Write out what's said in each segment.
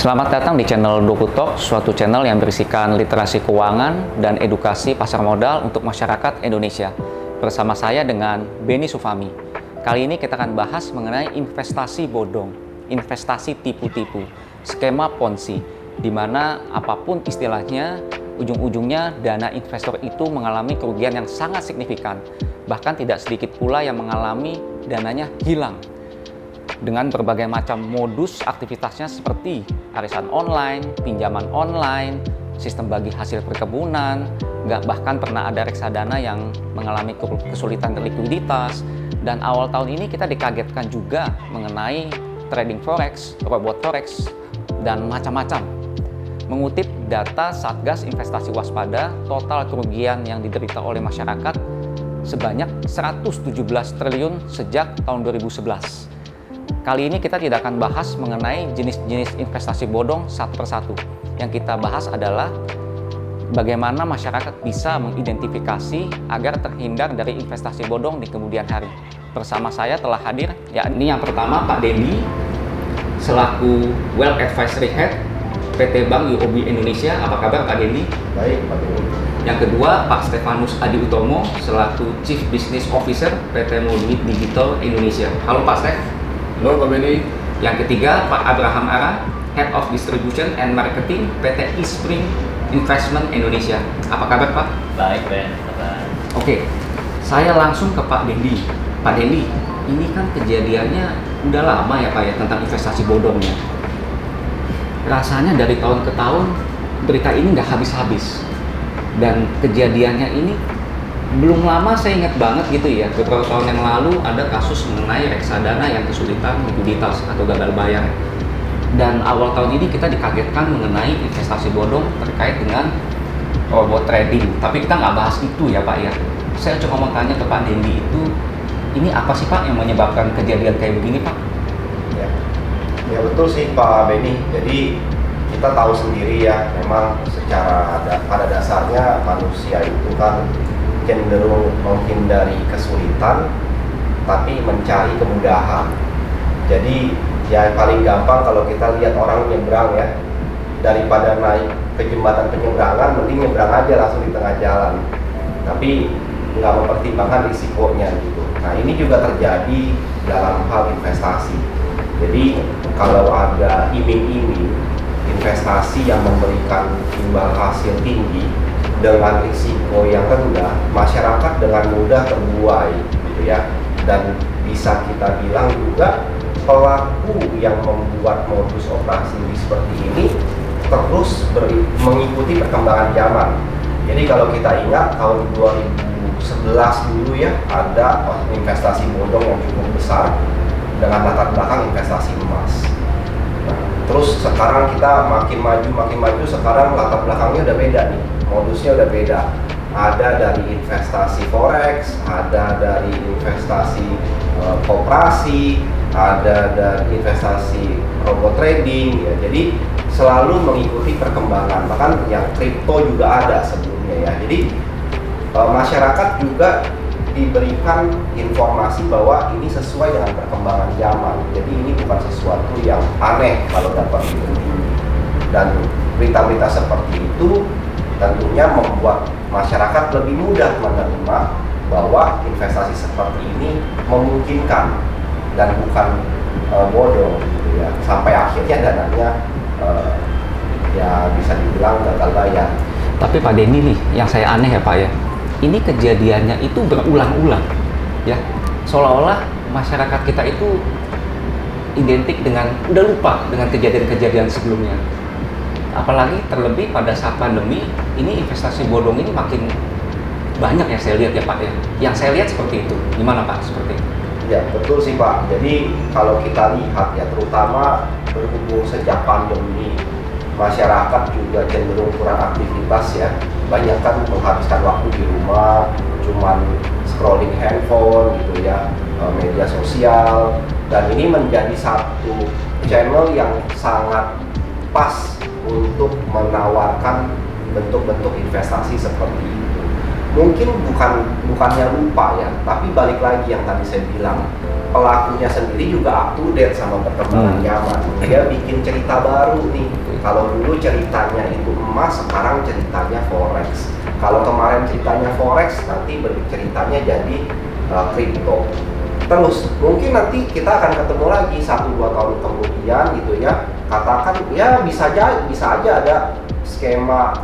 Selamat datang di channel DokuTalk, suatu channel yang berisikan literasi keuangan dan edukasi pasar modal untuk masyarakat Indonesia. Bersama saya dengan Benny Sufami. Kali ini kita akan bahas mengenai investasi bodong, investasi tipu-tipu, skema Ponzi, di mana apapun istilahnya, ujung-ujungnya dana investor itu mengalami kerugian yang sangat signifikan. Bahkan tidak sedikit pula yang mengalami dananya hilang. Dengan berbagai macam modus aktivitasnya seperti arisan online, pinjaman online, sistem bagi hasil perkebunan, bahkan pernah ada reksadana yang mengalami kesulitan likuiditas. Dan awal tahun ini kita dikagetkan juga mengenai trading forex, robot forex, dan macam-macam. Mengutip data Satgas Investasi Waspada, total kerugian yang diderita oleh masyarakat sebanyak 117 triliun sejak tahun 2011. Kali ini kita tidak akan bahas mengenai jenis-jenis investasi bodong satu persatu. Yang kita bahas adalah bagaimana masyarakat bisa mengidentifikasi agar terhindar dari investasi bodong di kemudian hari. Bersama saya telah hadir, yakni yang pertama Pak Denny, selaku Wealth Advisory Head PT Bank UOB Indonesia. Apa kabar Pak Denny? Baik, Pak Denny. Yang kedua Pak Stefanus Adi Utomo, selaku Chief Business Officer PT Moduit Digital Indonesia. Halo Pak Stef. Halo Pak Benny. Yang ketiga, Pak Abraham Ara, Head of Distribution and Marketing PT Eastspring Investment Indonesia. Apa kabar Pak? Baik, Ben. Oke, saya langsung ke Pak Denny. Pak Denny, ini kan kejadiannya udah lama ya Pak ya tentang investasi bodongnya. Rasanya dari tahun ke tahun berita ini nggak habis-habis. Dan kejadiannya ini belum lama, saya ingat banget gitu ya, beberapa tahun yang lalu ada kasus mengenai reksadana yang kesulitan likuiditas atau gagal bayar. Dan awal tahun ini kita dikagetkan mengenai investasi bodong terkait dengan robot trading. Tapi kita nggak bahas itu ya Pak ya. Saya cuma mau tanya ke Pak Denny itu, ini apa sih Pak yang menyebabkan kejadian kayak begini Pak? Ya betul sih Pak Benny. Jadi kita tahu sendiri ya, memang secara pada dasarnya manusia itu kan cenderung menghindari kesulitan tapi mencari kemudahan. Jadi ya paling gampang kalau kita lihat orang nyebrang ya, daripada naik ke jembatan penyeberangan mending nyebrang aja langsung di tengah jalan, tapi nggak mempertimbangkan risikonya gitu. Nah ini juga terjadi dalam hal investasi. Jadi kalau ada iming-iming investasi yang memberikan imbal hasil tinggi dengan risiko yang rendah, masyarakat dengan mudah terbuai gitu ya. Dan bisa kita bilang juga pelaku yang membuat modus operasi seperti ini terus mengikuti perkembangan zaman. Jadi kalau kita ingat tahun 2011 dulu ya, ada investasi bodong yang cukup besar dengan latar belakang investasi emas. Terus sekarang kita makin maju, sekarang latar belakangnya udah beda nih, modusnya udah beda. Ada dari investasi forex, ada dari investasi koperasi, ada dari investasi robot trading ya. Jadi selalu mengikuti perkembangan, bahkan yang kripto juga ada sebelumnya ya. Jadi masyarakat juga diberikan informasi bahwa ini sesuai dengan perkembangan zaman. Jadi ini bukan sesuatu yang aneh kalau dapat tinggi. Dan berita-berita seperti itu tentunya membuat masyarakat lebih mudah menerima bahwa investasi seperti ini memungkinkan dan bukan bodong gitu ya. Sampai akhirnya dananya ya bisa dibilang gagal bayar. Tapi Pak Denny nih, yang saya aneh ya Pak ya, ini kejadiannya itu berulang-ulang ya, seolah-olah masyarakat kita itu identik dengan udah lupa dengan kejadian-kejadian sebelumnya. Apalagi terlebih pada saat pandemi ini, investasi bodong ini makin banyak yang saya lihat ya Pak ya. Yang saya lihat seperti itu, gimana Pak seperti itu? Ya betul sih Pak. Jadi kalau kita lihat ya, terutama berhubung sejak pandemi masyarakat juga cenderung kurang aktivitas ya, banyak kan menghabiskan waktu di rumah, cuman scrolling handphone gitu ya, media sosial, dan ini menjadi satu channel yang sangat pas untuk menawarkan bentuk-bentuk investasi seperti itu. mungkin bukannya lupa ya, tapi balik lagi yang tadi saya bilang, pelakunya sendiri juga up to date sama perkembangan zaman. Dia bikin cerita baru nih. Kalau dulu ceritanya itu emas, sekarang ceritanya forex. Kalau kemarin ceritanya forex, nanti ceritanya jadi kripto. Terus mungkin nanti kita akan ketemu lagi 1-2 tahun kemudian gitu ya. Katakan ya bisa aja ada skema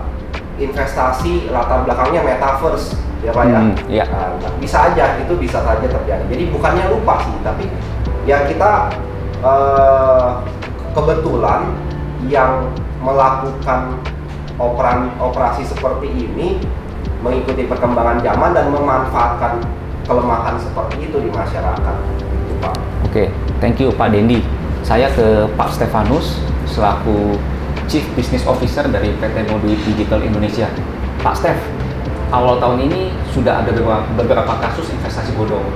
investasi latar belakangnya metaverse ya Pak ya. Iya. Nah, bisa aja, itu bisa saja terjadi. Jadi bukannya lupa sih, tapi ya kita kebetulan yang melakukan operasi seperti ini mengikuti perkembangan zaman dan memanfaatkan kelemahan seperti itu di masyarakat, gitu, Pak. Oke, thank you Pak Dendi. Saya ke Pak Stefanus selaku Chief Business Officer dari PT Moduit Digital Indonesia. Pak Stef, awal tahun ini sudah ada beberapa kasus investasi bodong.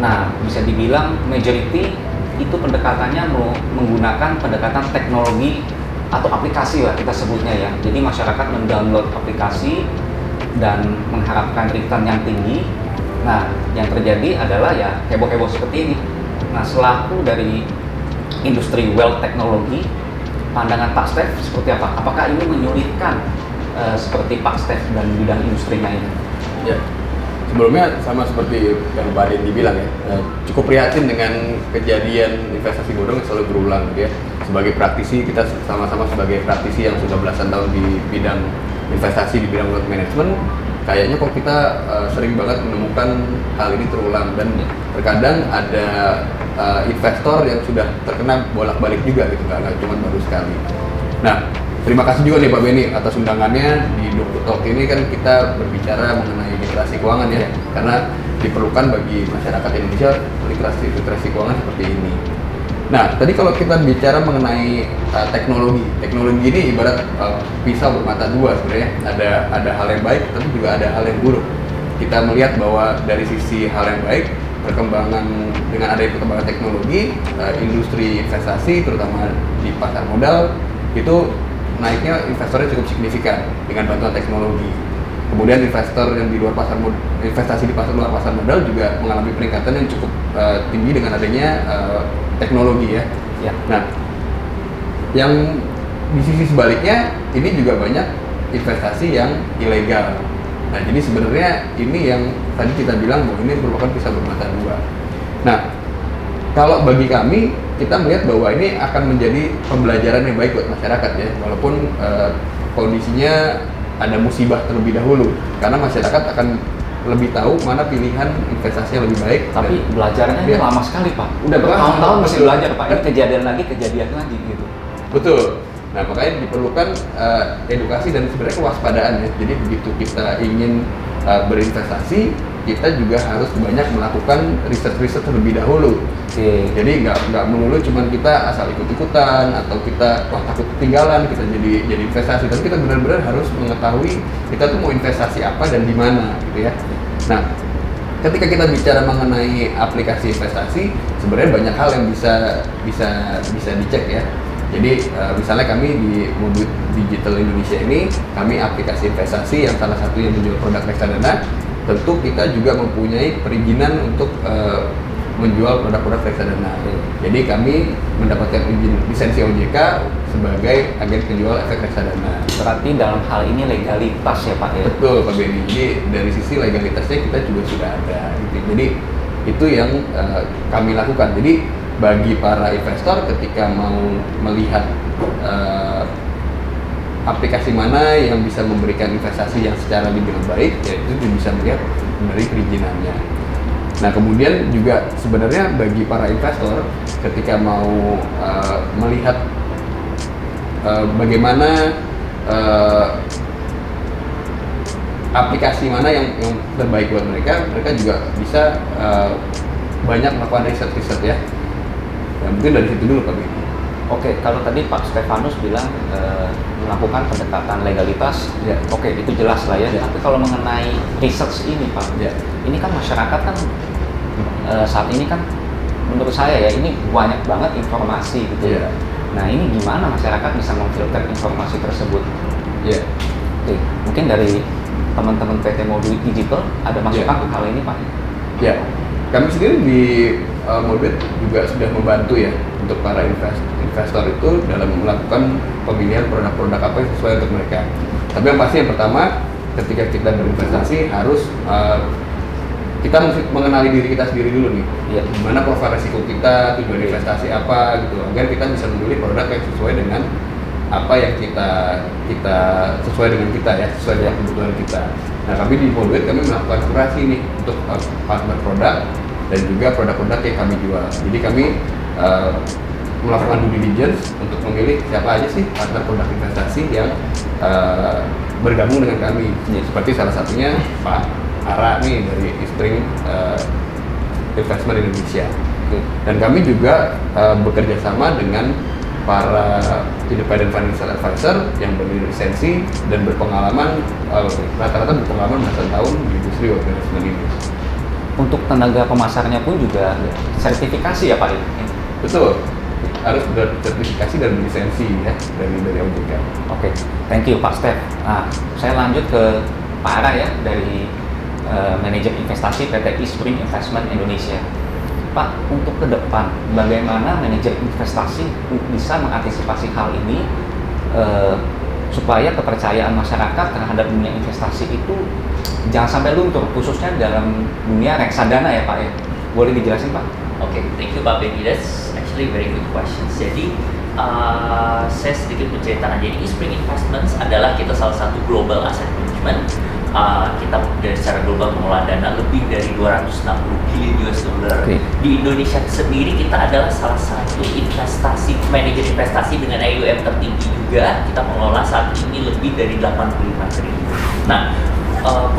Nah, bisa dibilang majority itu pendekatannya menggunakan pendekatan teknologi atau aplikasi lah kita sebutnya ya. Jadi masyarakat mendownload aplikasi dan mengharapkan return yang tinggi. Nah, yang terjadi adalah ya heboh-heboh seperti ini. Nah, selaku dari industri wealth teknologi, pandangan Pak Stef seperti apa? Apakah ini menyulitkan seperti Pak Stef dan bidang industrinya ini? Ya, sebelumnya sama seperti yang Pak Dendi bilang ya, cukup prihatin dengan kejadian investasi bodong yang selalu berulang gitu ya. Sebagai praktisi, kita sama-sama sebagai praktisi yang sudah belasan tahun di bidang investasi, di bidang wealth management, kayaknya kok kita sering banget menemukan hal ini terulang, dan terkadang ada investor yang sudah terkena bolak-balik juga gitu, nggak cuma baru sekali. Nah, terima kasih juga nih Pak Beni atas undangannya di Dokter Talk ini. Kan kita berbicara mengenai literasi keuangan ya, karena diperlukan bagi masyarakat Indonesia literasi keuangan seperti ini. Nah, tadi kalau kita bicara mengenai teknologi ini ibarat pisau bermata dua sebenarnya. Ada hal yang baik, tapi juga ada hal yang buruk. Kita melihat bahwa dari sisi hal yang baik, dengan adanya perkembangan teknologi, industri investasi terutama di pasar modal itu naiknya investornya cukup signifikan dengan bantuan teknologi. Kemudian investor yang di luar investasi di luar pasar modal juga mengalami peningkatan yang cukup tinggi dengan adanya teknologi ya. Nah, yang di sisi sebaliknya ini juga banyak investasi yang ilegal. Nah, jadi sebenarnya ini yang tadi kita bilang bahwa ini merupakan pisau bermata dua. Nah, kalau bagi kami, kita melihat bahwa ini akan menjadi pembelajaran yang baik buat masyarakat ya, walaupun kondisinya ada musibah terlebih dahulu, karena masyarakat akan lebih tahu mana pilihan investasi yang lebih baik. Tapi belajarnya ini lama sekali Pak, udah bertahun-tahun masih belajar Pak, ini kejadian lagi gitu. Betul. Nah, makanya diperlukan edukasi dan sebenarnya kewaspadaan ya. Jadi begitu kita ingin berinvestasi, kita juga harus banyak melakukan riset terlebih dahulu. Jadi nggak melulu cuman kita asal ikut-ikutan atau kita takut ketinggalan kita jadi investasi, tapi kita benar-benar harus mengetahui kita tuh mau investasi apa dan di mana gitu ya. Nah, ketika kita bicara mengenai aplikasi investasi, sebenarnya banyak hal yang bisa dicek ya. Jadi misalnya kami di Moduit Digital Indonesia ini, kami aplikasi investasi yang salah satu yang menjual produk reksadana. Tentu kita juga mempunyai perizinan untuk menjual produk-produk reksadana. Jadi kami mendapatkan izin lisensi OJK sebagai agen penjual efek reksadana. Berarti dalam hal ini legalitas ya Pak ya? Betul Pak Beni. Jadi dari sisi legalitasnya kita juga sudah ada. Gitu. Jadi itu yang kami lakukan. Jadi bagi para investor ketika mau melihat aplikasi mana yang bisa memberikan investasi yang secara legal baik, ya itu bisa melihat dari perizinannya. Nah, kemudian juga sebenarnya bagi para investor ketika mau melihat bagaimana aplikasi mana yang terbaik buat mereka juga bisa banyak melakukan riset ya. Ya, mungkin dari situ dulu Pak Beni. Oke, kalau tadi Pak Stefanus bilang melakukan pendekatan legalitas, ya. Oke, itu jelas lah ya. Tapi kalau mengenai research ini Pak, ini kan masyarakat kan saat ini kan menurut saya ya ini banyak banget informasi gitu. Nah, ini gimana masyarakat bisa memfilter informasi tersebut? Iya. Oke, mungkin dari teman-teman PT Moduit Digital ada masukan ke hal ini Pak? Ya, kami sendiri di Moduit juga sudah membantu ya untuk para investor itu dalam melakukan pemilihan produk-produk apa yang sesuai untuk mereka. Tapi yang pasti yang pertama, ketika kita berinvestasi harus kita mesti mengenali diri kita sendiri dulu nih. Ya. Gimana profil resiko kita, tujuan investasi apa gitu, agar kita bisa memilih produk yang sesuai dengan apa yang kita sesuai dengan kita ya, sesuai dengan kebutuhan kita. Nah, kami di Moduit kami melakukan kurasi nih untuk partner produk dan juga produk-produk yang kami jual. Jadi kami melakukan due diligence untuk memilih siapa aja sih partner produk investasi yang bergabung dengan kami. Seperti salah satunya Pak Ara nih dari Spring Investment Indonesia. Dan kami juga bekerja sama dengan para independent financial advisor yang berlisensi dan berpengalaman rata-rata berpengalaman belasan tahun di industri wealth management ini. Untuk tenaga pemasarnya pun juga sertifikasi ya Pak? Betul, harus bersertifikasi dan berlisensi ya dari OJK. Oke, thank you Pak Steph. Nah, saya lanjut ke Pak Ara ya dari manajer investasi PT Spring Investment Indonesia. Pak, untuk ke depan, bagaimana manajer investasi bisa mengantisipasi hal ini supaya kepercayaan masyarakat terhadap dunia investasi itu jangan sampai luntur, khususnya dalam dunia reksadana ya Pak ya? Boleh dijelasin Pak? Oke, thank you Pak Benny. That's actually very good questions. Jadi saya sedikit menceritakan. Jadi Spring Investments adalah kita salah satu global asset management. Kita dari secara global mengelola dana lebih dari 260 billion US dollar. Okay. Di Indonesia sendiri kita adalah salah satu manajer investasi dengan AUM tertinggi juga. Kita mengelola saat ini lebih dari 85 triliun. Nah,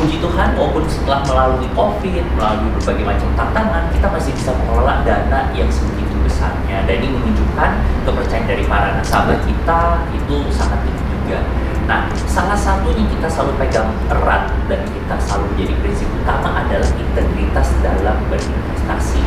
puji Tuhan walaupun setelah melalui COVID, melalui berbagai macam tantangan, kita masih bisa mengelola dana yang sebegitu besarnya. Dan ini menunjukkan kepercayaan dari para nasabah kita itu sangat tinggi juga. Nah, salah satunya kita selalu pegang erat dan kita selalu jadi prinsip utama adalah integritas dalam berinvestasi.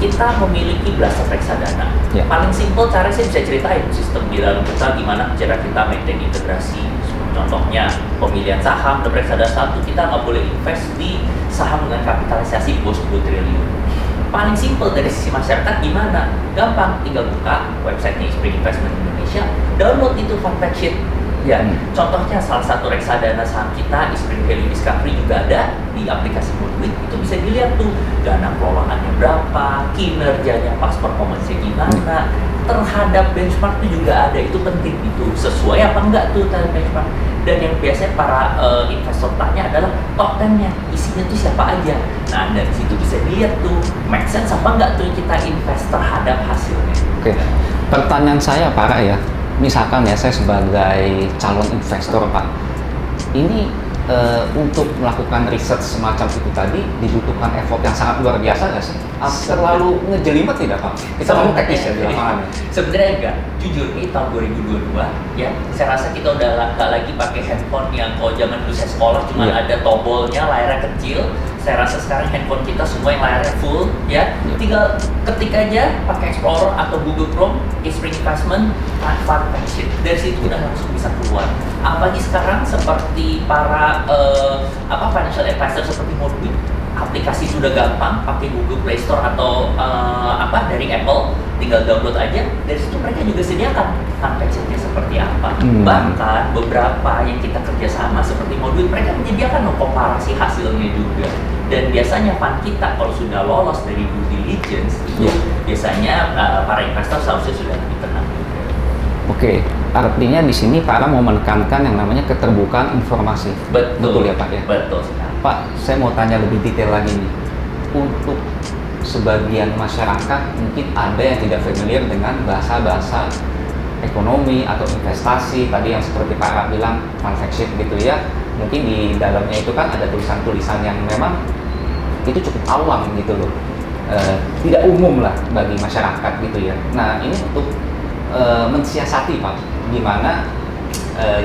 Kita memiliki belasan reksadana. Ya. Paling simpel cara saya bisa ceritain sistem di dalam kita gimana cara kita maintain integrasi. Contohnya pemilihan saham, dalam reksadana satu kita nggak boleh invest di saham dengan kapitalisasi di bawah 10 triliun. Paling simpel dari sisi masyarakat gimana? Gampang, tinggal buka websitenya Spring Investment Indonesia, download itu fund fact sheet. Ya, contohnya salah satu reksadana saham kita, Spring Value Discovery juga ada di aplikasi Moduit. Itu bisa dilihat tuh dana kelolaannya berapa, kinerjanya pas performance-nya gimana, terhadap benchmark itu juga ada. Itu penting, itu sesuai apa enggak tuh terhadap benchmark. Dan yang biasanya para investor tanya adalah top 10-nya, isinya tuh siapa aja. Nah, dari situ bisa dilihat tuh make sense apa enggak tuh kita invest terhadap hasilnya. Oke, pertanyaan saya Pak Ara ya, misalkan ya saya sebagai calon investor Pak, ini untuk melakukan riset semacam itu tadi dibutuhkan effort yang sangat luar biasa nggak sih? Terlalu ngejelimet tidak Pak? Kita ngomong teknis ya di lapangan. Sebenarnya enggak, jujur ini tahun 2022 ya, saya rasa kita udah nggak lagi pakai handphone yang kalau zaman dulu saya sekolah cuma ada tombolnya, layarnya kecil. Saya rasa sekarang handphone kita semua yang layarnya full ya, tinggal ketik aja pakai Explorer atau Google Chrome, Spring Investment, fund fact sheet. Dari situ udah langsung bisa keluar. Apalagi sekarang seperti para financial advisor seperti Moduit, aplikasi sudah gampang, pakai Google Play Store atau dari Apple, tinggal download aja. Dari situ mereka juga sediakan fund fact sheet-nya seperti apa. Bahkan beberapa yang kita kerjasama seperti Moduit, mereka menyediakan komparasi hasilnya juga. Dan biasanya fund kita kalau sudah lolos dari due diligence itu biasanya para investor seharusnya sudah lebih tenang juga. Oke, artinya di sini Pak Ara mau menekankan yang namanya keterbukaan informasi. Betul ya Pak ya? Betul sekali. Pak, saya mau tanya lebih detail lagi nih. Untuk sebagian masyarakat mungkin ada yang tidak familiar dengan bahasa-bahasa ekonomi atau investasi tadi yang seperti Pak Ara bilang fund fact sheet gitu ya. Mungkin di dalamnya itu kan ada tulisan-tulisan yang memang itu cukup awam gitu loh, tidak umum lah bagi masyarakat gitu ya. Nah ini untuk mensiasati Pak, gimana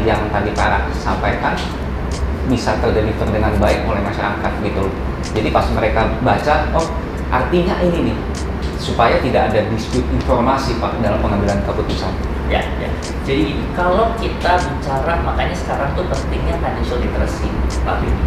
yang tadi Pak Ara sampaikan bisa terdeliver dengan baik oleh masyarakat gitu loh. Jadi pas mereka baca, oh artinya ini nih, supaya tidak ada dispute informasi Pak dalam pengambilan keputusan. Ya, ya. Jadi gini, kalau kita bicara, makanya sekarang tuh pentingnya financial literacy, Pak Beni.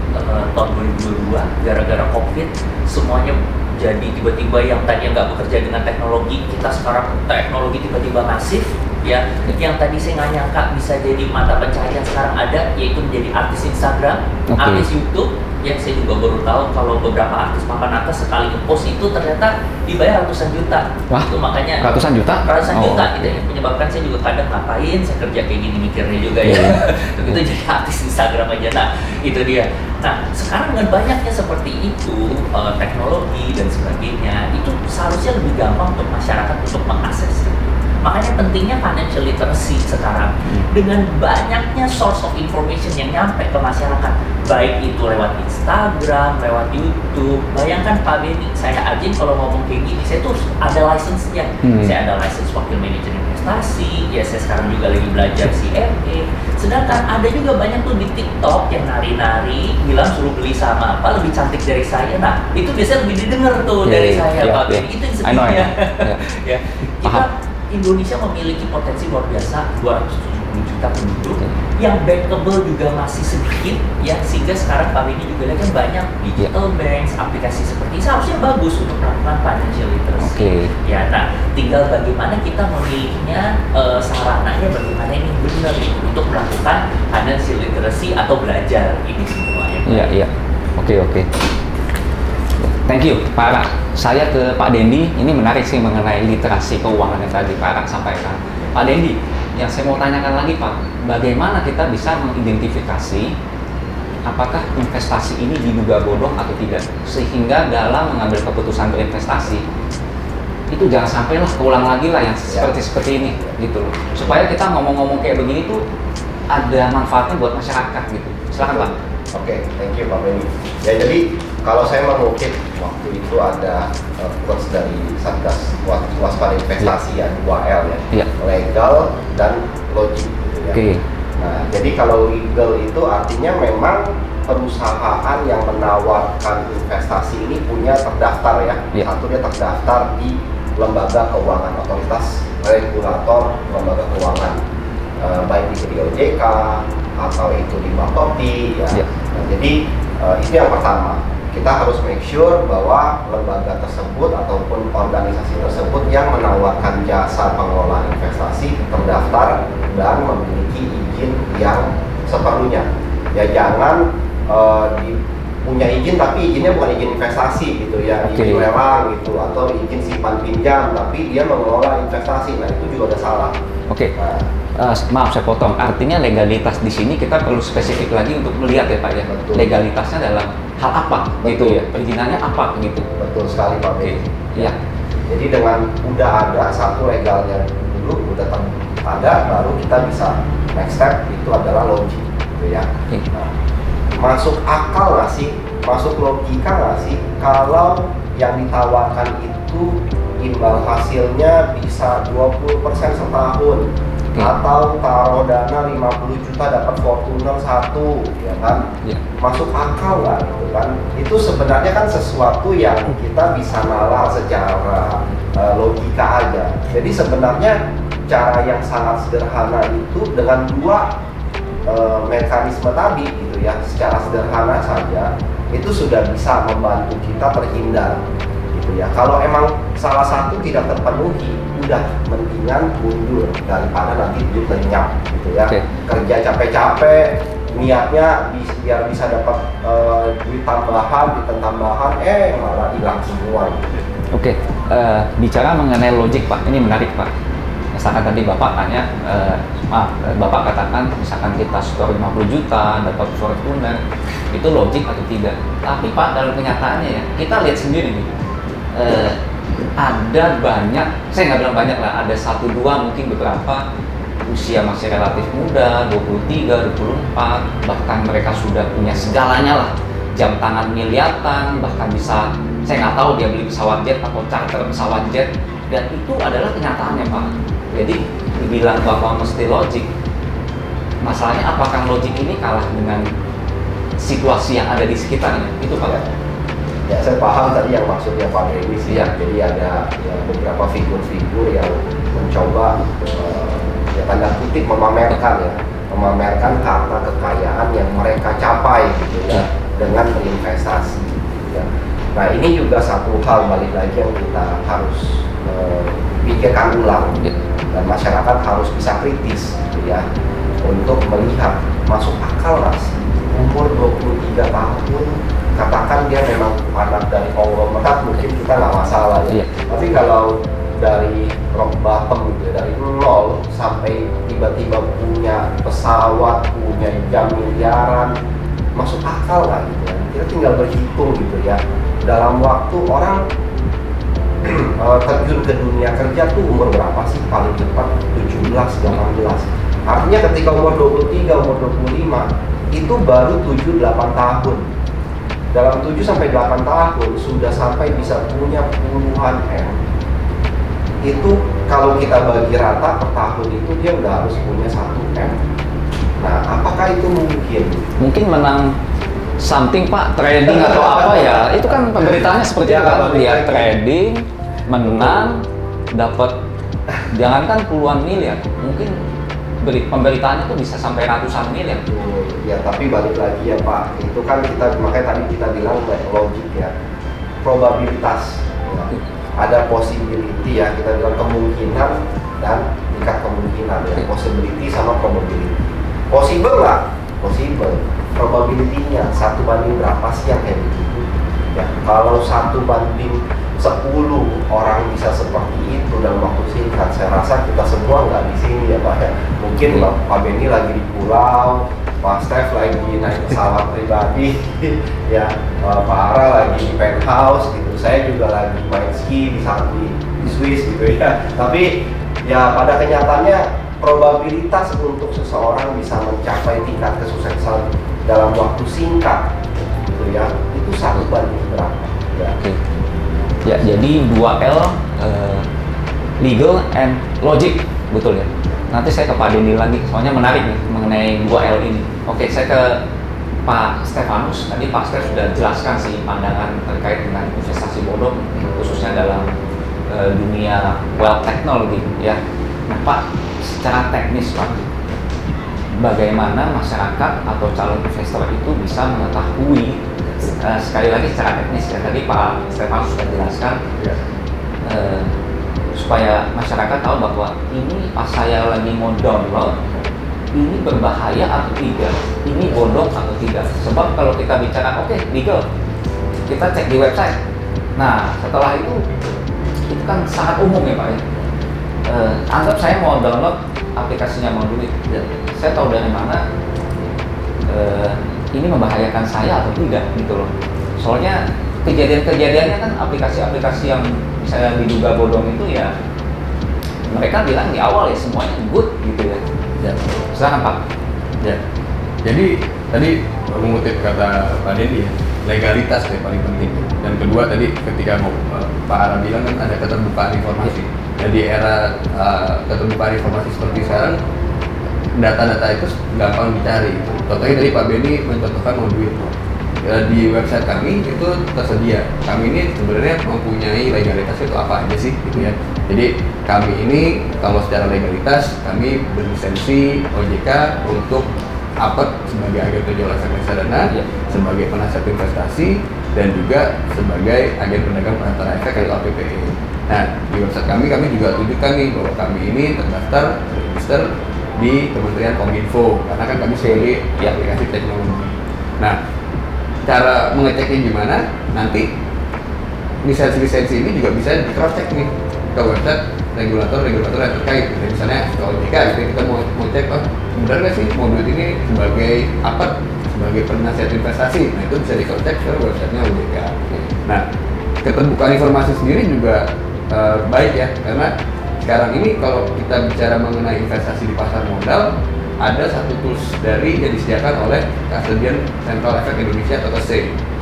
Tahun 2022, gara-gara COVID, semuanya jadi tiba-tiba yang tadinya nggak bekerja dengan teknologi, kita sekarang teknologi tiba-tiba masif, ya. Yang tadi saya nggak nyangka bisa jadi mata pencaharian sekarang ada, yaitu menjadi artis Instagram, Oke. artis YouTube. Ya, saya juga baru tahu kalau beberapa artis papan atas sekali nge-post itu ternyata dibayar ratusan juta. Wah, Itu makanya ratusan juta? ratusan Oh, juta oke. gitu yang menyebabkan saya juga kadang ngapain saya kerja kayak gini mikirnya juga ya. Iya. Itu jadi artis Instagram aja. Nah, itu dia. Nah, sekarang dengan banyaknya seperti itu, teknologi dan sebagainya, itu seharusnya lebih gampang untuk masyarakat untuk mengakses. Makanya pentingnya financial literacy sekarang. Dengan banyaknya source of information yang nyampe ke masyarakat, baik itu lewat Instagram, lewat YouTube. Bayangkan Pak Beni, saya aja kalau ngomong kayak gini, saya tuh ada license-nya. Saya ada license wakil manajer investasi, ya saya sekarang juga lagi belajar CFA. Sedangkan ada juga banyak tuh di TikTok yang nari-nari, bilang suruh beli saham apa, lebih cantik dari saya. Nah, itu biasanya lebih didengar tuh Iya, dari iya, saya, iya, Pak iya. Beni. Itu yang I know, sedihnya. Iya. Ya, Paham. kita Indonesia memiliki potensi luar biasa, 270 juta penduduk, yang bankable juga masih sedikit, ya, sehingga sekarang Pak Beni juga lihat kan banyak digital banks, aplikasi seperti ini seharusnya bagus untuk melakukan financial literacy. Oke. Ya, nah, tinggal bagaimana kita memilihnya, sarananya bagaimana ini benar gitu, untuk melakukan financial literacy atau belajar ini semua ya. Iya, iya. Oke. Thank you, Pak Ara. Saya ke Pak Dendi, ini menarik sih mengenai literasi keuangan yang tadi Pak Ara sampaikan. Pak Dendi, yang saya mau tanyakan lagi Pak, bagaimana kita bisa mengidentifikasi apakah investasi ini diduga bodoh atau tidak, sehingga dalam mengambil keputusan berinvestasi itu jangan sampailah keulang lagi lah yang seperti ini gitu loh, supaya kita ngomong-ngomong kayak begini tuh ada manfaatnya buat masyarakat gitu. Silakan Pak. Oke, thank you Pak Beni. Ya jadi kalau saya mengutip waktu itu ada quotes dari Satgas Waspada Investasi ya, 2L ya, Iya. legal dan logik gitu ya. Oke. Nah, jadi kalau legal itu artinya memang perusahaan yang menawarkan investasi ini punya terdaftar ya. Iya. Satu, dia terdaftar di lembaga keuangan, otoritas regulator lembaga keuangan, baik itu di OJK atau itu di Bapepti ya. Iya. Nah, jadi itu yang pertama, kita harus make sure bahwa lembaga tersebut ataupun organisasi tersebut yang menawarkan jasa pengelolaan investasi terdaftar dan memiliki izin yang seperlunya. Ya jangan punya izin tapi izinnya bukan izin investasi gitu ya, Oke. izin lelang gitu, atau izin simpan pinjam tapi dia mengelola investasi. Nah itu juga udah salah. Oke. Nah, Maaf saya potong. Artinya legalitas di sini kita perlu spesifik lagi untuk melihat ya Pak ya. Betul. Legalitasnya dalam hal apa gitu Betul. ya. Perizinannya apa gitu. betul sekali Pak Oke. Beni. Iya. Jadi dengan udah ada satu legalnya dulu, udah ada, baru kita bisa next step itu adalah logik gitu ya. Oke. Nah, masuk akal nggak sih, masuk logika nggak sih kalau yang ditawarkan itu imbal hasilnya bisa 20% setahun, atau taruh dana 50 juta dapat Fortuner 1 ya kan? Iya. Masuk akal nggak gitu kan? Itu sebenarnya kan sesuatu yang kita bisa nalar secara logika aja. Jadi sebenarnya cara yang sangat sederhana itu dengan dua mekanisme tadi gitu ya, secara sederhana saja itu sudah bisa membantu kita terhindar gitu ya. Kalau emang salah satu tidak terpenuhi, udah mendingan mundur daripada nanti duit lenyap gitu ya. Oke. Kerja capek-capek, niatnya biar bisa dapat duit tambahan, malah hilang semua gitu. Oke. Bicara mengenai logik Pak, ini menarik Pak. Misalkan tadi Bapak tanya, Bapak katakan misalkan kita store 50 juta dapat Fortuner, itu logik atau tidak? Tapi Pak, dalam kenyataannya ya, kita lihat sendiri nih, ada banyak, saya nggak bilang banyak lah, ada 1-2 mungkin beberapa usia masih relatif muda, 23, 24, bahkan mereka sudah punya segalanya lah, jam tangan miliaran, bahkan bisa, saya nggak tahu dia beli pesawat jet atau charter pesawat jet, dan itu adalah kenyataannya Pak. Jadi dibilang bahwa mesti logik, masalahnya apakah logik ini kalah dengan situasi yang ada di sekitarnya, itu Pak. Ya, saya paham tadi yang maksudnya Pak Dewi sih. Iya. Jadi ada ya, beberapa figur-figur yang mencoba ya tanda kutip memamerkan harta kekayaan yang mereka capai gitu ya dengan berinvestasi gitu ya. Nah ini juga satu hal balik lagi yang kita harus pikirkan ulang dan masyarakat harus bisa kritis gitu ya untuk melihat masuk akal nggak sih umur 23 tahun katakan dia memang anak dari konglomerat mungkin kita nggak masalah ya. Tapi kalau dari rock bottom gitu ya, dari nol sampai tiba-tiba punya pesawat, punya jam miliaran, masuk akal nggak gitu ya? Kita tinggal berhitung gitu ya. Dalam waktu orang terjun ke dunia kerja tuh umur berapa sih? Paling cepat 17, 18. Artinya ketika umur 23, umur 25 itu baru 7-8 tahun. Dalam 7-8 tahun sudah sampai bisa punya puluhan M. Itu kalau kita bagi rata per tahun itu dia udah harus punya 1 M. Nah, apakah itu mungkin? Mungkin menang something Pak, trading atau apa ya? Itu kan pemberitaannya seperti itu kan, dia trading, menang, dapat jangankan puluhan miliar, mungkin pemberitaannya tuh bisa sampai ratusan miliar. Ya, tapi balik lagi ya Pak, itu kan kita makanya tadi kita bilang logik ya, probabilitas. Ya. Ada possibility ya, kita bilang kemungkinan dan tingkat kemungkinan ya, possibility sama probability. Possible nggak? Possible. Probability-nya 1 banding berapa sih yang kayak begitu? Ya, kalau 1 banding 10 orang bisa seperti itu dalam waktu singkat, saya rasa kita semua nggak di sini ya Pak ya. Mungkin Pak Benny lagi di pulau, Pak Steph lagi naik pesawat pribadi, ya Pak Ara lagi di penthouse gitu. Saya juga lagi main ski di Swiss gitu ya. Tapi ya pada kenyataannya probabilitas untuk seseorang bisa mencapai tingkat kesuksesan dalam waktu singkat gitu ya, itu 1 banding berapa ya. Ya, jadi 2L legal and logic, betul ya. Nanti saya ke Pak Denny lagi, soalnya menarik nih mengenai 2L ini. Oke, saya ke Pak Stefanus. Tadi Pak Stef sudah jelaskan sih pandangan terkait dengan investasi bodong, khususnya dalam dunia wealth technology ya. Nah Pak, secara teknis Pak, bagaimana masyarakat atau calon investor itu bisa mengetahui sekali lagi secara teknis ya, tadi Pak Stefanus sudah jelaskan supaya masyarakat tahu bahwa ini pas saya lagi mau download ini berbahaya atau tidak, ini bodong atau tidak. Sebab kalau kita bicara oke, legal, kita cek di website. Nah setelah itu kan sangat umum ya Pak ya. Anggap saya mau download aplikasinya mau duit, saya tahu dari mana ini membahayakan saya atau tidak gitu loh. Soalnya kejadiannya kan aplikasi-aplikasi yang saya diduga bodong itu ya mereka bilang di awal ya semuanya good gitu ya. Ya. Silakan Pak. Ya. Jadi tadi mengutip kata Pak Denny ya, legalitas yang paling penting. Dan kedua tadi ketika Pak Ara bilang kan ada keterbukaan informasi. Dan di era keterbukaan informasi seperti sekarang, data-data itu gampang dicari. Contohnya tadi Pak Benny mencontohkan Moduit. Di website kami itu tersedia. Kami ini sebenarnya mempunyai legalitas itu apa aja sih gitu ya. Jadi kami ini kalau secara legalitas kami berlisensi OJK untuk upload sebagai agen penjualan reksadana, sebagai penasihat investasi, dan juga sebagai agen pedagang perantara efek atau APPE. Nah di website kami juga tunjukkan nih bahwa kami ini terdaftar, register di Kementerian Kominfo karena kan kami sebagai aplikasi teknologi. Nah cara mengeceknya gimana? Nanti lisensi-lisensi ini juga bisa di cross check nih ke website regulator-regulator yang terkait. Misalnya ke OJK, kita mau cek benar nggak sih Moduit ini sebagai apa? Sebagai penasihat investasi. Nah itu bisa di cross check ke websitenya OJK. Nah keterbukaan informasi sendiri juga baik ya, karena sekarang ini kalau kita bicara mengenai investasi di pasar modal, ada satu tools yang disediakan oleh Custodian Central Effect Indonesia atau KC.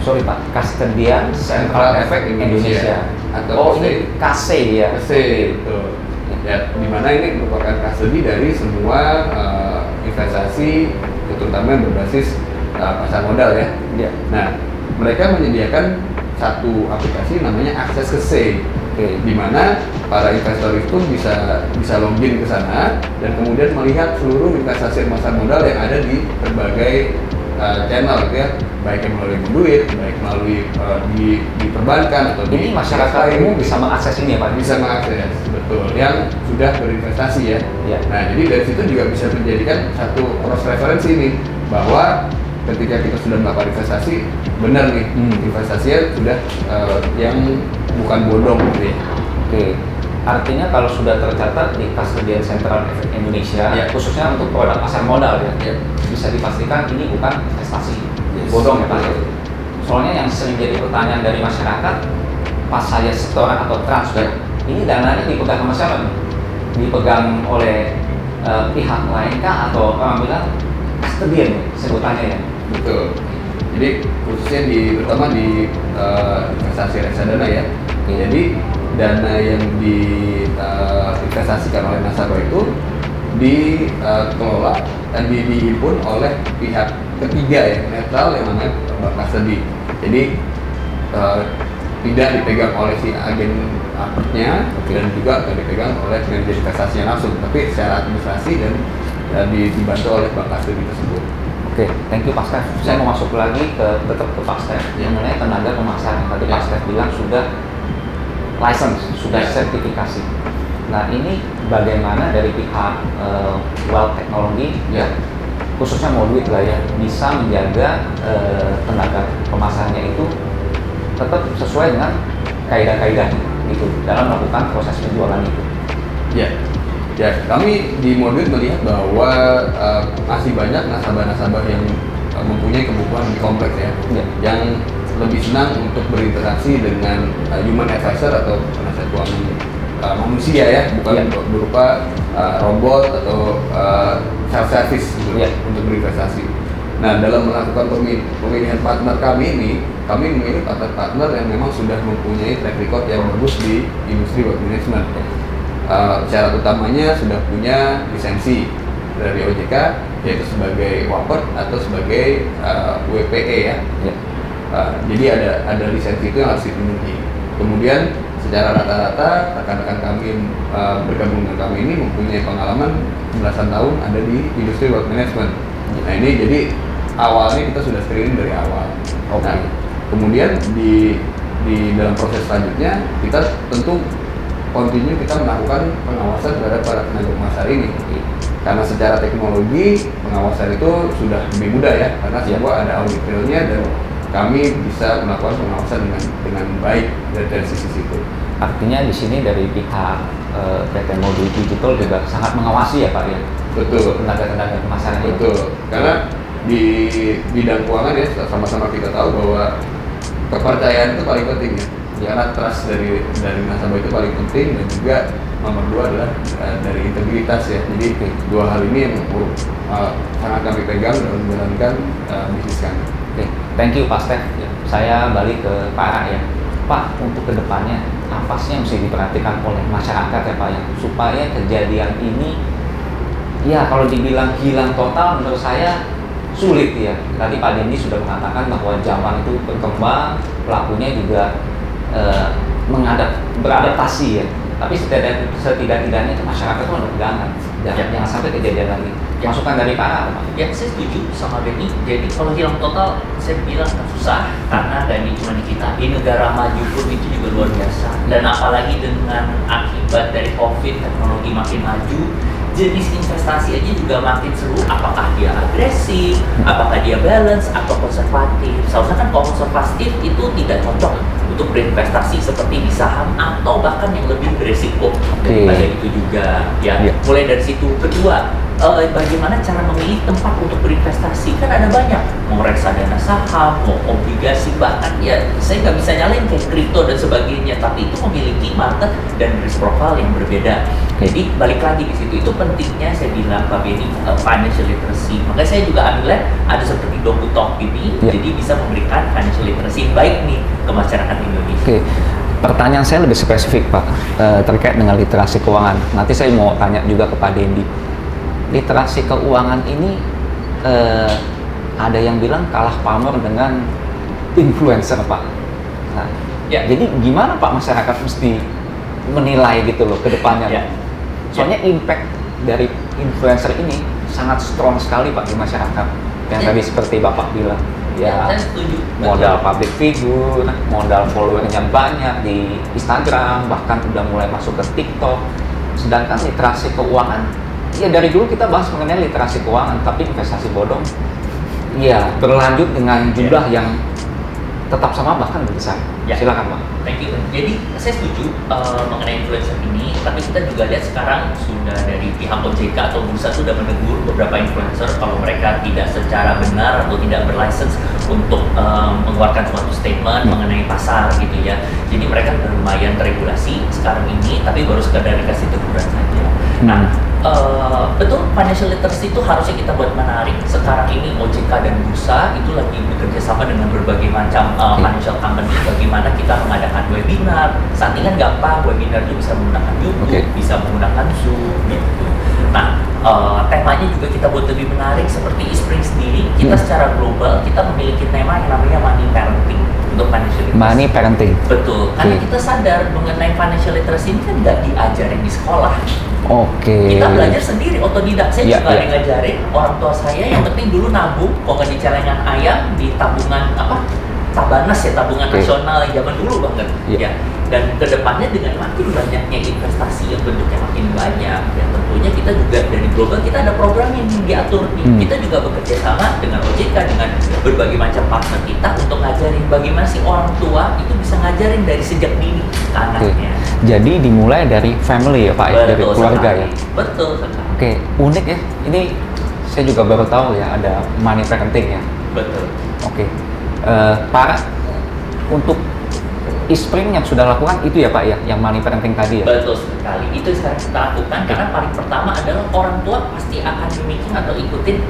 Sorry Pak, Custodian Central Effect Indonesia. Atau ini KC ya? KC, betul. Ya, dimana ini merupakan custody dari semua investasi, terutama yang berbasis pasar modal ya. Nah, mereka menyediakan satu aplikasi namanya Access KC. Oke. Di mana para investor itu bisa login ke sana dan kemudian melihat seluruh investasi pasar modal yang ada di berbagai channel gitu ya, baik yang melalui duit, baik melalui di perbankan atau Ini di masyarakat umum bisa mengakses ini ya Pak? bisa mengakses, betul, yang sudah berinvestasi ya. Iya. Nah, jadi dari situ juga bisa menjadikan satu cross referensi nih, bahwa ketika kita sudah melakukan investasi, benar nih, investasinya sudah yang bukan bodong gitu ya. Oke. Artinya kalau sudah tercatat di Custodian Central Efek Indonesia, Ya. khususnya untuk produk pasar modal ya, Ya. bisa dipastikan ini bukan investasi Yes. bodong ya Pak. Soalnya yang sering jadi pertanyaan dari masyarakat, pas saya setoran atau transfer, ini dananya dipegang sama siapa nih? Dipegang oleh pihak lain kah, atau orang bilang custodian sebutannya ya? Betul. Jadi khususnya terutama di investasi reksadana ya. Jadi dana yang diinvestasikan oleh nasabah itu dikelola dan dihimpun oleh pihak ketiga ya, netral, yang namanya bank custody. Jadi tidak dipegang oleh si agen apartnya dan juga tidak dipegang oleh manajer investasinya langsung, tapi secara administrasi dan dibantu oleh bank custody tersebut. Oke, thank you Pak Stef. Saya mau masuk lagi tetap ke Pak Stef Ya. mengenai tenaga pemasaran. Tadi Ya. Pak Stef bilang sudah license, sudah Ya. sertifikasi. Nah ini bagaimana dari pihak Wealth Technology, Ya. khususnya Moduit lah ya, bisa menjaga tenaga pemasarannya itu tetap sesuai dengan kaidah-kaidah gitu dalam melakukan proses penjualan itu. Ya, kami di Moduit melihat bahwa masih banyak nasabah-nasabah yang mempunyai kebutuhan lebih kompleks ya, Ya. yang lebih senang untuk berinteraksi dengan human advisor atau penasihat keuangan manusia ya, bukan Ya. berupa robot atau self service gitu Ya. untuk berinvestasi. Nah, dalam melakukan pemilihan partner kami ini, kami memilih partner-partner yang memang sudah mempunyai track record yang bagus di industri wealth management. Syarat utamanya sudah punya lisensi dari OJK, yaitu sebagai WAPER atau sebagai WPE ya. Ya. Jadi ada lisensi itu yang harus dipenuhi. Kemudian secara rata-rata rekan-rekan kami bergabung dengan kami ini mempunyai pengalaman belasan tahun ada di industri wealth management. Nah ini jadi awalnya kita sudah screening dari awal. Oke. Nah, kemudian di dalam proses selanjutnya kita tentu continue kita melakukan pengawasan terhadap para tenaga pemasaran ini. Karena secara teknologi pengawasan itu sudah lebih mudah ya, karena semua ada audit trailnya dan kami bisa melakukan pengawasan dengan baik dari sisi situ. Artinya di sini dari pihak PT Moduit Digital juga sangat mengawasi ya Pak ya. Betul. Tenaga-tenaga pemasaran itu. Betul. Karena di bidang keuangan ya sama-sama kita tahu bahwa kepercayaan itu paling penting ya. Karena trust dari nasabah itu paling penting, dan juga nomor dua adalah dari integritas ya. Jadi dua hal ini yang sangat kami pegang dalam menjalankan bisnis kami. Oke, thank you Pak Stef. Saya balik ke Pak Ara ya. Pak, untuk kedepannya apa sih yang mesti diperhatikan oleh masyarakat ya Pak ya, supaya kejadian ini ya kalau dibilang hilang total menurut saya sulit ya. Tadi Pak Denny sudah mengatakan bahwa zaman itu berkembang, pelakunya juga beradaptasi ya. Tapi setidak-tidaknya itu masyarakat itu ada pegangan. Jangan sampai kejadian lagi. Masukan dari Pak Ara, Pak. Ya, saya setuju sama Benny. Jadi kalau hilang total, saya bilang susah, karena dan ini cuma di kita. Di negara maju pun itu juga luar biasa. Dan apalagi dengan akibat dari COVID, teknologi makin maju, jenis investasi aja juga makin seru. Apakah dia agresif, apakah dia balance, atau konservatif. Seharusnya kan kalau konservatif itu tidak cocok untuk berinvestasi seperti di saham atau bahkan yang lebih beresiko daripada itu juga ya. Mulai dari situ. Kedua, bagaimana cara memilih tempat untuk berinvestasi? Kan ada banyak, mau reksadana saham, mau obligasi, bahkan ya saya nggak bisa nyalain kayak kripto dan sebagainya, tapi itu memiliki market dan risk profile yang berbeda. Jadi balik lagi di situ, itu pentingnya saya bilang Pak Benny, financial literacy. Makanya saya juga ambil ada seperti DokuTalk ini, jadi bisa memberikan financial literacy yang baik nih ke masyarakat Indonesia. Oke. Pertanyaan saya lebih spesifik Pak, terkait dengan literasi keuangan. Nanti saya mau tanya juga ke Pak Dendi. Literasi keuangan ini ada yang bilang kalah pamor dengan influencer Pak. Nah, jadi gimana Pak masyarakat mesti menilai gitu loh ke depannya. Ya. Soalnya impact dari influencer ini sangat strong sekali Pak di masyarakat. Yang Ya. tadi seperti Bapak bilang, ya Saya setuju. modal public figure, modal followernya banyak di Instagram, bahkan udah mulai masuk ke TikTok. Sedangkan literasi keuangan, ya dari dulu kita bahas mengenai literasi keuangan, tapi investasi bodong, ya berlanjut dengan jumlah yang tetap sama bahkan lebih besar. Ya. Silakan Pak. Thank you. Jadi saya setuju mengenai influencer ini, tapi kita juga lihat sekarang sudah dari pihak OJK atau bursa sudah menegur beberapa influencer kalau mereka tidak secara benar atau tidak berlicense untuk mengeluarkan suatu statement mengenai pasar gitu ya. Jadi mereka sudah lumayan teregulasi sekarang ini, tapi baru sekadar dikasih teguran saja. Nah, betul financial literacy itu harusnya kita buat menarik. Sekarang ini OJK dan bursa itu lagi bekerja sama dengan berbagai macam financial company. Bagaimana kita mengadakan webinar. Saat ini kan gampang, webinar itu bisa menggunakan YouTube, bisa menggunakan Zoom gitu. Nah, temanya juga kita buat lebih menarik. Seperti Eastspring sendiri, kita secara global kita memiliki tema yang namanya money parenting untuk financial literacy. Money parenting. Betul, karena kita sadar mengenai financial literacy ini kan nggak diajarin di sekolah. Oke. Kita belajar sendiri, otodidak. Saya Ya, juga ada ya. ngajarin orang tua saya yang penting dulu nabung, kok nggak di celengan ayam, di tabungan apa? Tabanas ya, tabungan nasional yang zaman dulu banget. Ya. Ya. Dan kedepannya dengan makin banyaknya investasi yang bentuknya makin banyak, ya tentunya kita juga dari global kita ada program yang diatur nih. Kita juga bekerja sama dengan OJK dengan berbagai macam partner kita untuk ngajarin bagaimana sih orang tua itu bisa ngajarin dari sejak dini ke anaknya. Jadi dimulai dari family ya Pak, ya, dari keluarga sekali. ya. Betul sekali. Oke, unik ya. Ini saya juga baru tahu ya ada money parenting ya. Betul. Oke, Pak, untuk Eastspring yang sudah lakukan itu ya Pak ya, yang money parenting tadi ya. Betul sekali. Itu yang sekarang kita lakukan karena paling pertama adalah orang tua pasti akan mimicking atau ikutin,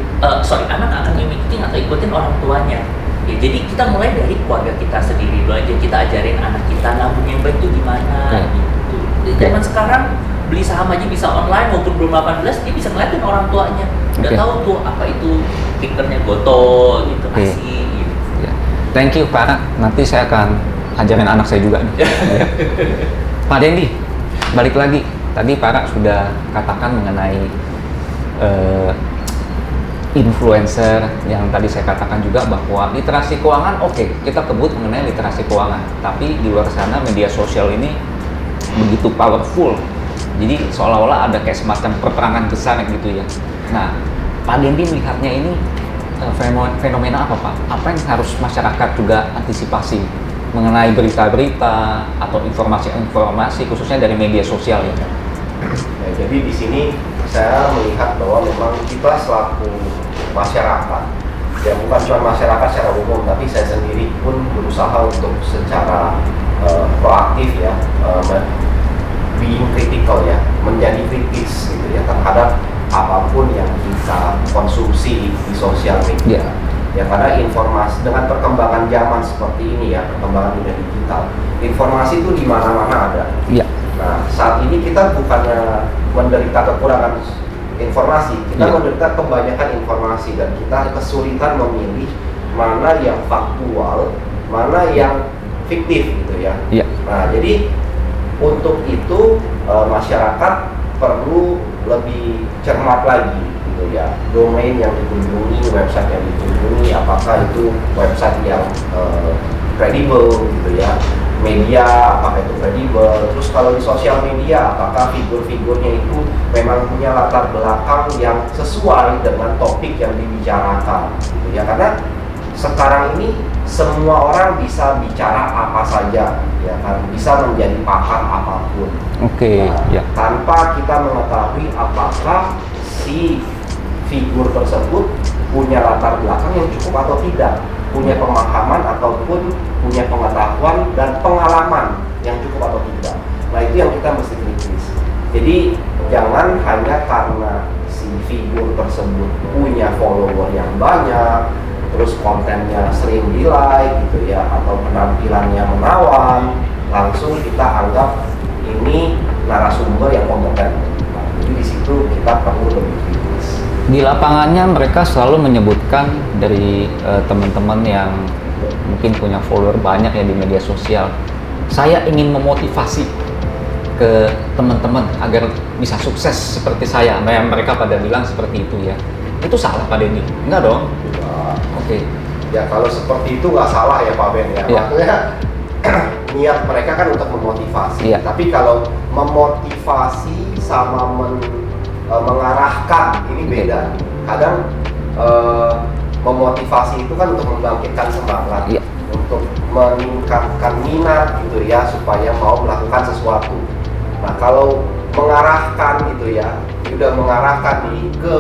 anak akan mimicking atau ikutin orang tuanya. Ya, jadi kita mulai dari keluarga kita sendiri dulu aja. Kita ajarin anak kita nabung yang baik itu gimana gitu. Di zaman sekarang beli saham aja bisa online walaupun belum 18, dia bisa ngeliatin orang tuanya. Udah tahu tuh apa itu pinternya Goto gitu, kasih gitu. Ya. Thank you Pak. Nanti saya akan ajarin anak saya juga nih. Ya. Pak Dendi, balik lagi. Tadi Pak sudah katakan mengenai influencer yang tadi saya katakan juga bahwa literasi keuangan oke, kita kebut mengenai literasi keuangan. Tapi di luar sana media sosial ini begitu powerful. Jadi seolah-olah ada kayak semacam perperangan besar gitu ya. Nah, Pak Dendi melihatnya ini fenomena apa Pak? Apa yang harus masyarakat juga antisipasi mengenai berita-berita atau informasi-informasi khususnya dari media sosial ya? Ya, jadi di sini saya melihat bahwa memang kita selaku masyarakat, ya bukan cuma masyarakat secara umum, tapi saya sendiri pun berusaha untuk secara proaktif ya, being critical ya, menjadi kritis gitu ya terhadap apapun yang kita konsumsi di sosial media. Ya karena informasi dengan perkembangan zaman seperti ini ya, perkembangan dunia digital, informasi itu di mana-mana ada. Iya. Nah, saat ini kita bukannya menderita kekurangan informasi, kita menderita kebanyakan informasi dan kita kesulitan memilih mana yang faktual, mana yang fiktif gitu ya. Iya. Nah, jadi untuk itu masyarakat perlu lebih cermat lagi gitu ya. Domain yang dikunjungi, website yang dikunjungi, apakah itu website yang kredibel gitu ya. Media apakah itu kredibel, terus kalau di sosial media apakah figur-figurnya itu memang punya latar belakang yang sesuai dengan topik yang dibicarakan gitu ya, karena sekarang ini semua orang bisa bicara apa saja ya kan, bisa menjadi pakar apapun. Tanpa kita mengetahui apakah si figur tersebut punya latar belakang yang cukup atau tidak, punya pemahaman ataupun punya pengetahuan dan pengalaman yang cukup atau tidak. Nah itu yang kita mesti kritis. Jadi jangan hanya karena si figur tersebut punya follower yang banyak, terus kontennya sering di like gitu ya, atau penampilannya menawan, langsung kita anggap ini narasumber yang kompeten. Nah, jadi di situ kita perlu lebih kritis. Di lapangannya mereka selalu menyebutkan dari teman-teman yang mungkin punya follower banyak ya di media sosial, saya ingin memotivasi ke teman-teman agar bisa sukses seperti saya? Mereka pada bilang seperti itu ya. Itu salah Pak Dendi? Enggak dong? Nah, Oke. ya kalau seperti itu nggak salah ya Pak Ben ya. Iya. Maksudnya niat mereka kan untuk memotivasi. Iya. Tapi kalau memotivasi sama mengarahkan ini beda. Kadang memotivasi itu kan untuk membangkitkan semangat, Iya. untuk meningkatkan minat gitu ya, supaya mau melakukan sesuatu. Nah kalau mengarahkan gitu ya, sudah mengarahkan nih ke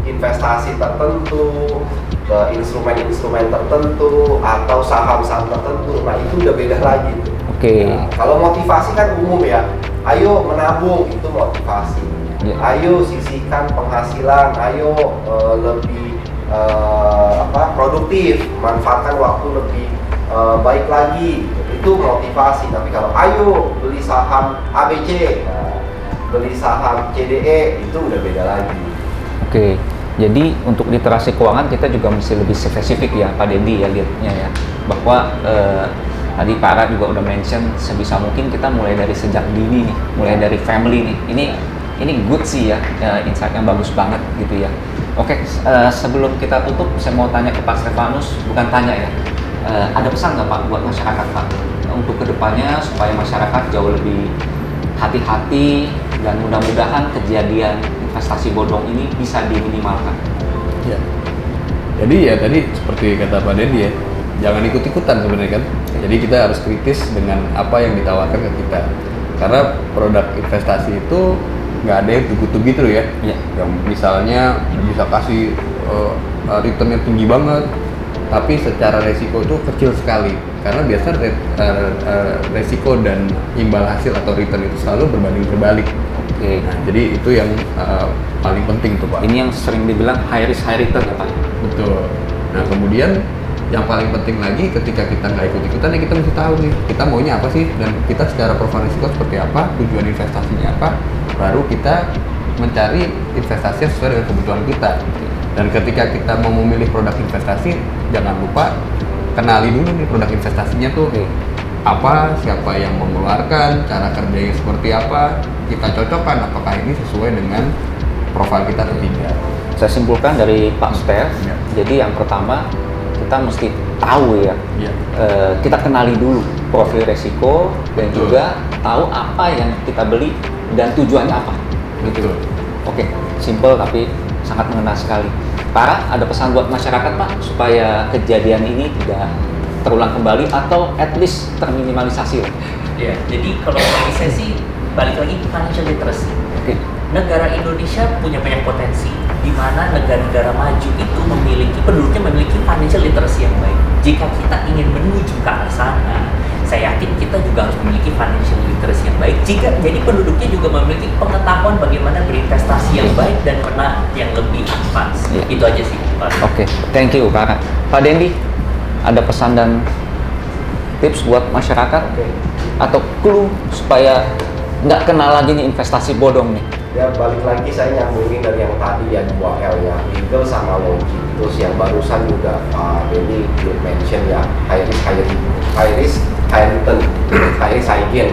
investasi tertentu, ke instrumen-instrumen tertentu atau saham-saham tertentu, nah itu udah beda lagi tuh. Oke. Nah, kalau motivasi kan umum ya, ayo menabung, itu motivasi. Ya. Ayo sisihkan penghasilan, ayo lebih produktif, manfaatkan waktu lebih baik lagi, itu motivasi. Tapi kalau ayo beli saham ABC, beli saham CDE, itu udah beda lagi. Oke. Jadi untuk literasi keuangan kita juga mesti lebih spesifik ya Pak Dendi ya lihatnya ya, bahwa tadi Pak Ara juga udah mention sebisa mungkin kita mulai dari sejak dini nih, mulai dari family nih. Ini good sih ya, insight yang bagus banget gitu ya. Oke, sebelum kita tutup, saya mau tanya ke Pak Stefanus, bukan tanya ya, ada pesan nggak Pak buat masyarakat Pak untuk kedepannya supaya masyarakat jauh lebih hati-hati dan mudah-mudahan kejadian investasi bodong ini bisa diminimalkan. Ya. Jadi ya tadi seperti kata Pak Dendi ya, jangan ikut-ikutan sebenarnya kan. Jadi kita harus kritis dengan apa yang ditawarkan ke kita. Karena produk investasi itu nggak ada yang tugu-tugu gitu ya. Iya. Yang misalnya bisa kasih returnnya tinggi banget, tapi secara resiko itu kecil sekali. Karena biasa resiko dan imbal hasil atau return itu selalu berbanding terbalik. Oke. Nah, jadi itu yang paling penting tuh Pak. Ini yang sering dibilang high risk high return ya Pak. Betul. Nah kemudian yang paling penting lagi ketika kita nggak ikut-ikutan ya kita mesti tahu nih kita maunya apa sih dan kita secara profil risiko seperti apa, tujuan investasinya apa, baru kita mencari investasi yang sesuai dengan kebutuhan kita. Dan ketika kita mau memilih produk investasi, jangan lupa kenali dulu nih produk investasinya tuh apa, siapa yang mengeluarkan, cara kerjanya seperti apa, kita cocokkan apakah ini sesuai dengan profil kita ketiga. Saya simpulkan dari Pak Stef, Ya. jadi yang pertama kita mesti tahu ya, Iya. kita kenali dulu profil resiko dan Betul. juga tahu apa yang kita beli dan tujuannya apa. Betul. Oke, simple tapi sangat mengena sekali. Para, ada pesan buat masyarakat Pak supaya kejadian ini tidak terulang kembali atau at least terminimalisasi lah. Ya, jadi kalau bagi saya sih balik lagi ke financial literacy. Oke. Negara Indonesia punya banyak potensi, di mana negara-negara maju itu penduduknya memiliki financial literacy yang baik. Jika kita ingin menuju ke arah sana, saya yakin kita juga harus memiliki financial literacy yang baik. Jika jadi penduduknya juga memiliki pengetahuan bagaimana berinvestasi yang baik dan mana yang lebih advance. Iya. Itu aja sih, Pak. Oke, thank you Pak. Pak Dendi, ada pesan dan tips buat masyarakat atau clue supaya nggak kenal lagi nih investasi bodong nih? Ya balik lagi saya nyambungin dari yang tadi ya 2L ya, legal sama logik. Terus yang barusan juga Pak Benny mention ya, high risk high return, high risk high gain,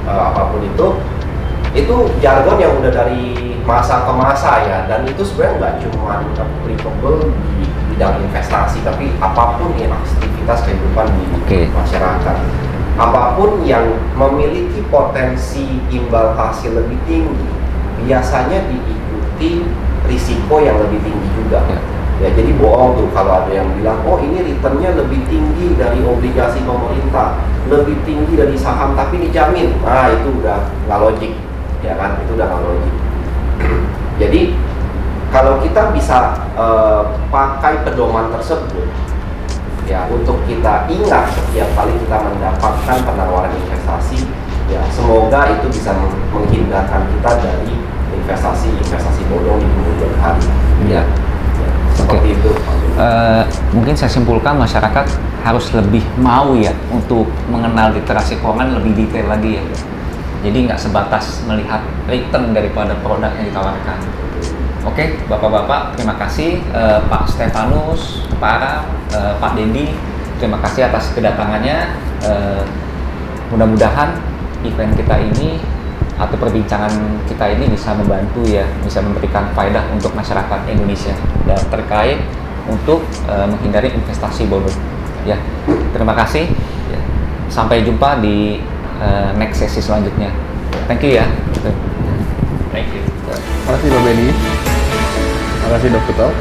apapun itu jargon yang udah dari masa ke masa ya, dan itu sebenarnya nggak cuma applicable di bidang investasi, tapi apapun ya aktivitas kehidupan di masyarakat. Apapun yang memiliki potensi imbal hasil lebih tinggi, biasanya diikuti risiko yang lebih tinggi juga. Ya jadi bohong tuh kalau ada yang bilang, oh ini returnnya lebih tinggi dari obligasi pemerintah, lebih tinggi dari saham tapi dijamin. Nah itu udah nggak logik, ya kan? Itu udah nggak logik. Jadi kalau kita bisa pakai pedoman tersebut, ya untuk kita ingat setiap kali kita mendapatkan penawaran investasi, ya semoga itu bisa menghindarkan kita dari investasi bodong di kemudian hari. Ya. Seperti itu. Mungkin saya simpulkan masyarakat harus lebih mau ya untuk mengenal literasi keuangan lebih detail lagi ya. Jadi nggak sebatas melihat return daripada produk yang ditawarkan. Oke, Bapak-Bapak, terima kasih Pak Stefanus, Pak Ara, Pak Dendi, terima kasih atas kedatangannya. Mudah-mudahan event kita ini atau perbincangan kita ini bisa membantu ya, bisa memberikan faedah untuk masyarakat Indonesia dan terkait untuk menghindari investasi bodong. Ya, terima kasih. Ya, sampai jumpa di next sesi selanjutnya. Thank you ya. Thank you. Terima kasih Pak Benny. Terima kasih Dr. Tok.